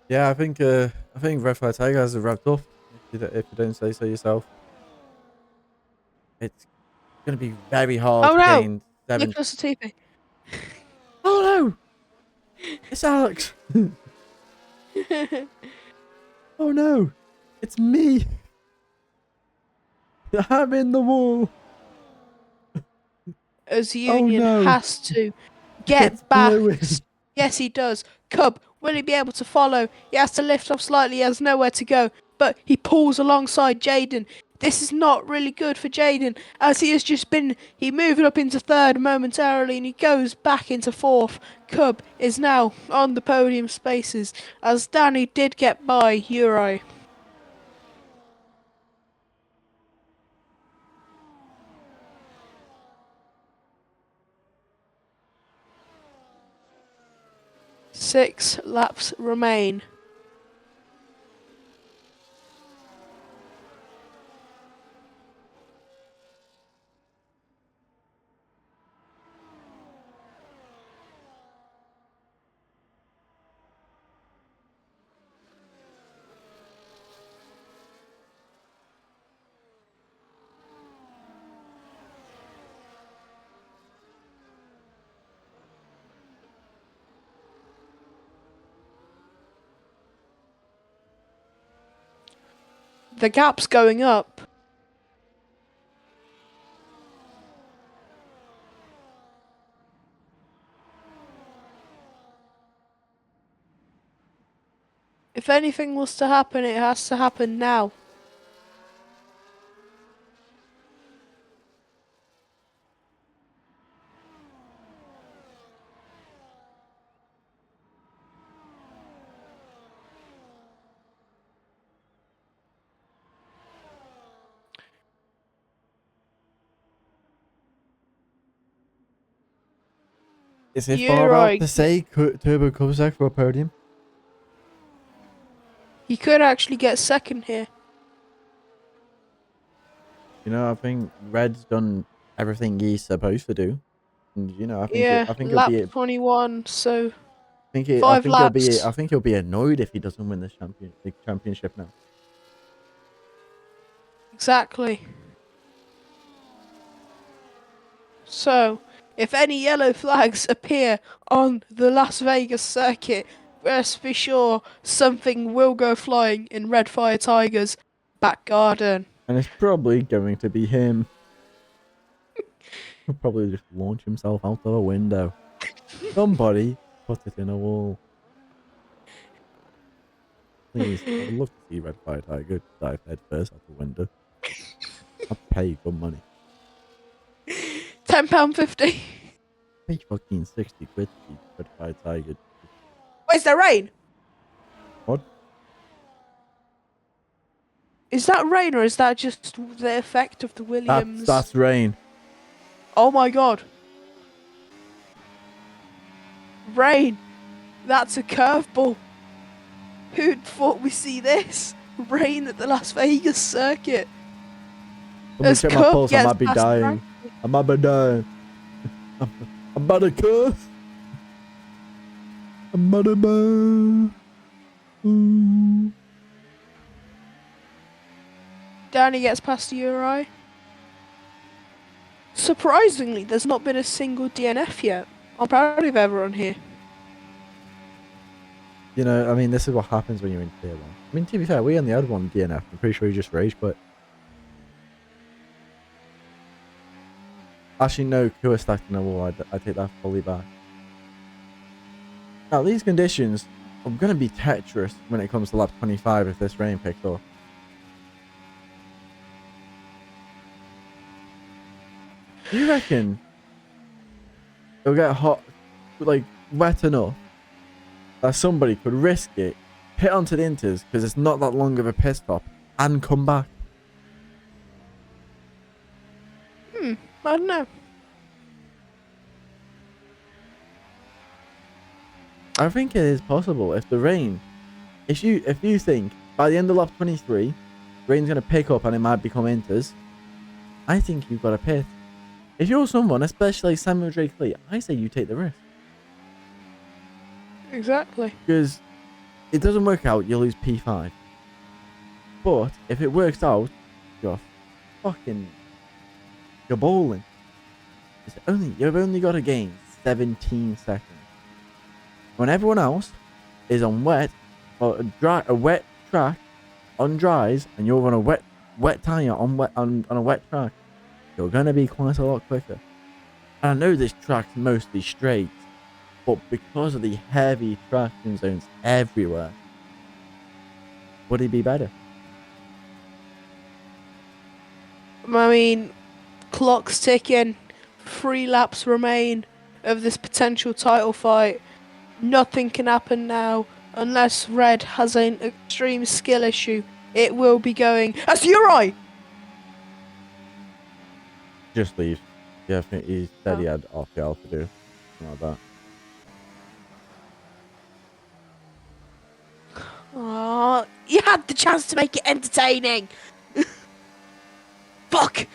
Yeah, I think Red Fire Tiger has it wrapped up. If you don't say so yourself, it's going to be very hard Oh to no! gain 7. Nicholas Latifi. Oh no! It's Alex. Oh no! It's me. I'm in the wall. As Union no. has to get It's back. Lewis. Yes, he does. Cub, will he be able to follow? He has to lift off slightly. He has nowhere to go. But he pulls alongside Jaden. This is not really good for Jaden, as he has just been... He moved up into third momentarily, and he goes back into fourth. Cub is now on the podium spaces, as Danny did get by Uri. Six laps remain. The gap's going up. If anything was to happen, it has to happen now. Is it You're far out right. to say Turbo Kozak for a podium? He could actually get second here. You know, I think Red's done everything he's supposed to do, and you know, I think Yeah, he'll lap be. 21, so I 5 think he'll laps. be annoyed if he doesn't win this championship now. Exactly. So, if any yellow flags appear on the Las Vegas circuit, rest be sure something will go flying in Red Fire Tiger's back garden. And it's probably going to be him. He'll probably just launch himself out of a window. Somebody put it in a wall. Please, I would love to see Red Fire Tiger dive head first out the window. I'd pay good money. £10.50. Pay fucking 60 quid to see Red Fire Tiger. Where's the rain? What? Is that rain or is that just the effect of the Williams? That's rain. Oh my god. Rain. That's a curveball. Who'd thought we see this? Rain at the Las Vegas circuit. Let me As check my Cup pulse. I gets might be past dying. I might be dying. I'm about to curse. I'm about to burn. Danny gets past Uri. Surprisingly, there's not been a single DNF yet. I'm proud of everyone here. You know, I mean, this is what happens when you're in tier 1. I mean, to be fair, we only had one DNF. I'm pretty sure he just raged, but... Actually, no, Kua stacked in a wall. I take that fully back. Now, these conditions are going to be Tetris when it comes to lap 25 if this rain picks up. Do you reckon it'll get hot, like, wet enough that somebody could risk it, hit onto the inters because it's not that long of a pit stop, and come back? I don't know. I think it is possible if the rain, if you think by the end of lap 23, rain's going to pick up and it might become inters, I think you've got a pit. If you're someone, especially Samuel Drake Lee, I say you take the risk. Exactly. Because it doesn't work out, you lose P5. But if it works out, you're bowling. You've only got to gain 17 seconds. When everyone else is on wet or a wet track on dries, and you're on a wet tire on a wet track, you're gonna be quite a lot quicker. And I know this track's mostly straight, but because of the heavy traction zones everywhere, would it be better? I mean, clock's ticking. 3 laps remain of this potential title fight. Nothing can happen now unless Red has an extreme skill issue. It will be going. That's Uri! Just leave. Yeah, I think he said he Oh. had RPL to do. Something like that. Aww, you had the chance to make it entertaining. Fuck!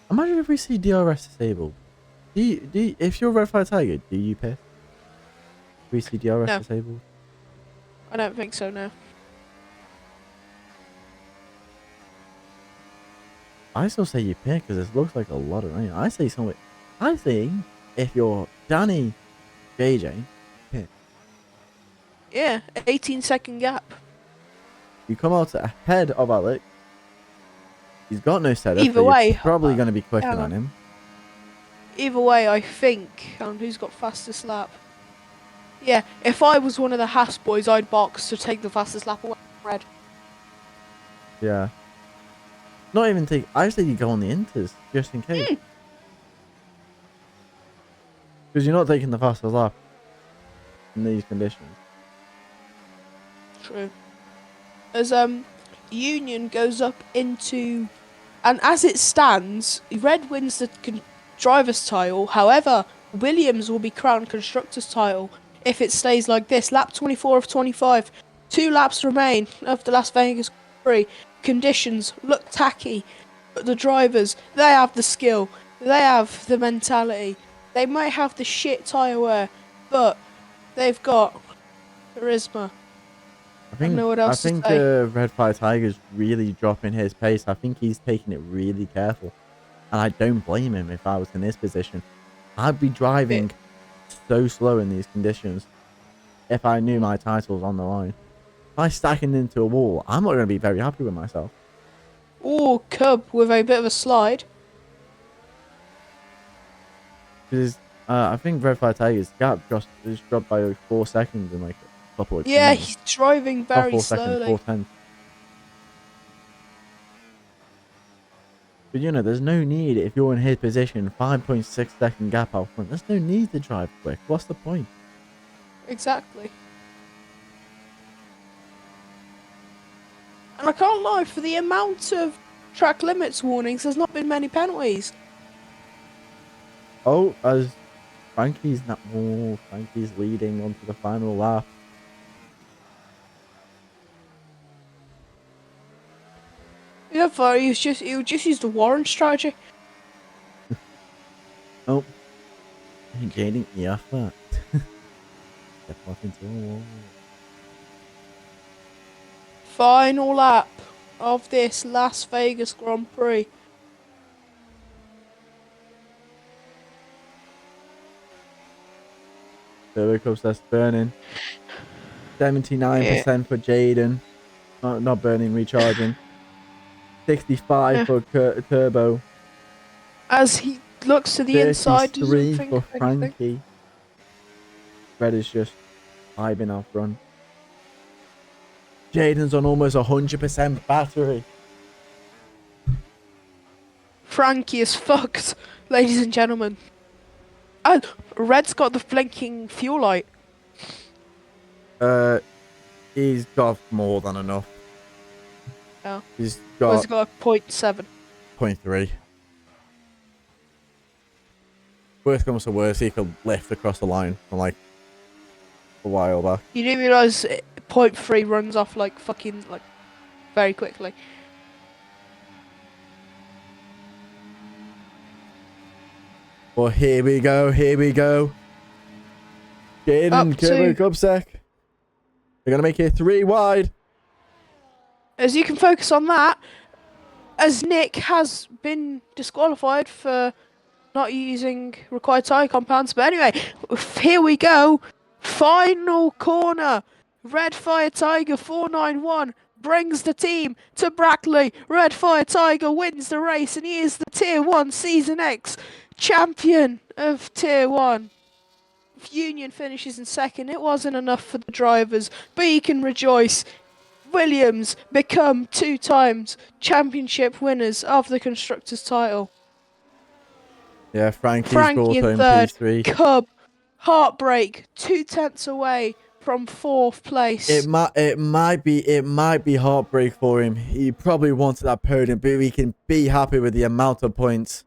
Imagine if we see DRS disabled. If you're Red Fire Tiger, do you piss? If we see DRS No. disabled? I don't think so, no. I still say you pick because it looks like a lot of rain. I think if you're Danny JJ, pick. Yeah, 18-second gap. You come out ahead of Alex. He's got no setup. Either so way, you're probably going to be quicker hang than on. him. Either way, I think. Who's got fastest lap? Yeah, if I was one of the Haas boys, I'd box to take the fastest lap away from Red. Yeah. Not even take. I say you go on the inters just in case. Because you're not taking the fastest lap in these conditions. True. As Union goes up into, and as it stands, Red wins the driver's title. However, Williams will be crowned constructor's title if it stays like this. Lap 24 of 25. 2 laps remain of the Las Vegas Grand Prix. Conditions look tacky, but the drivers, they have the skill, they have the mentality. They might have the shit tyre wear, but they've got charisma. I know what else to say. Red Fire Tiger's really dropping his pace. I think he's taking it really careful. And I don't blame him if I was in his position. I'd be driving so slow in these conditions if I knew my title's on the line. If I stacking into a wall, I'm not going to be very happy with myself. Oh, Cub with a bit of a slide. Because I think Red Fire Tiger's gap just dropped by like 4 seconds in like a couple of Yeah, seconds. he's driving very 4 seconds, slowly. 4 tenths. But you know, there's no need if you're in his position, 5.6 second gap out front. There's no need to drive quick. What's the point? Exactly. And I can't lie, for the amount of track limits warnings, there's not been many penalties. Oh, as Frankie's leading onto the final lap. Yeah, but he would just use the Warren strategy. Oh. Jaden EXFL. Step off into a wall. Final lap of this Las Vegas Grand Prix. Turbo Cups, that's burning. 79% for Jaden. Not burning, recharging. 65 for Turbo. As he looks to the inside, doesn't 33 think for of anything. Frankie. Red is just vibing out front. Jaden's on almost 100% battery. Frankie is fucked, ladies and gentlemen. And Red's got the blinking fuel light. He's got more than enough. Oh. He's got 0.7. 0.3. Worst comes to worst, he could lift across the line from like a while back. You didn't realise 0.3 runs off like fucking like very quickly. Well, here we go. Jaden and Turbo Cubsec. They're going to make it 3 wide. As you can focus on that, as Nick has been disqualified for not using required tyre compounds. But anyway, here we go. Final corner. Red Fire Tiger 491 brings the team to Brackley. Red Fire Tiger wins the race and he is the Tier 1 Season X champion of Tier 1. Union finishes in second. It wasn't enough for the drivers, but you can rejoice. Williams become 2 times championship winners of the Constructors' title. Yeah, Frankie in third. P3. Cub, heartbreak, 2/10 away from 4th place. It might be heartbreak for him. He probably wanted that podium, but we can be happy with the amount of points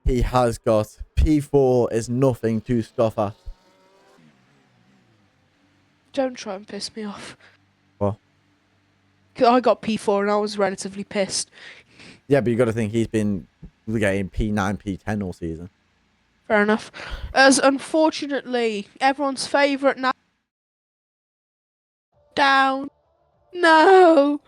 he has got. P4 is nothing to scoff at. Don't try and piss me off. What? I got P4 and I was relatively pissed. Yeah, but you got to think he's been getting P9, P10 all season. Fair enough. As unfortunately, everyone's favourite now down. No.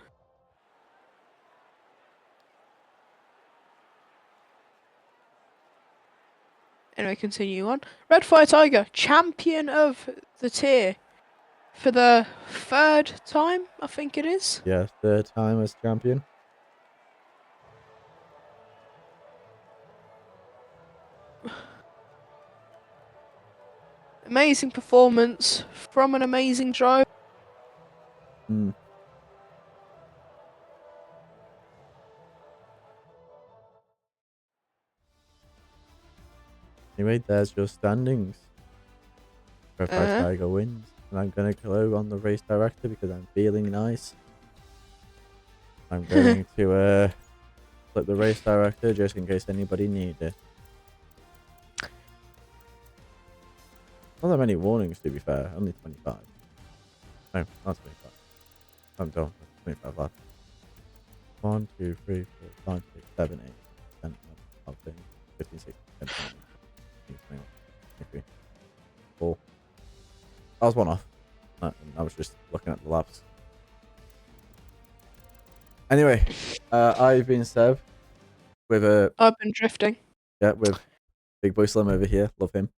Anyway, continue on. Red Fire Tiger, champion of the tier for the 3rd time, I think it is. Yeah, 3rd time as champion. Amazing performance from an amazing drive. Anyway, there's your standings. Red Fire Tiger wins. And I'm going to go on the race director because I'm feeling nice. I'm going to flip the race director just in case anybody needs it. Not that many warnings, to be fair. Only 25. No, not 25. I'm done. 25 left. 1, 2, 3, 4, 5, 6, 7, 8, 10, 11, 15, 16, 17, 18, 21, 22, 4. That was one off. I was just looking at the laps. Anyway, I've been Seb with a. I've been drifting. Yeah, with Big Boy Slim over here. Love him.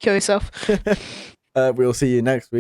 Kill yourself. We'll see you next week.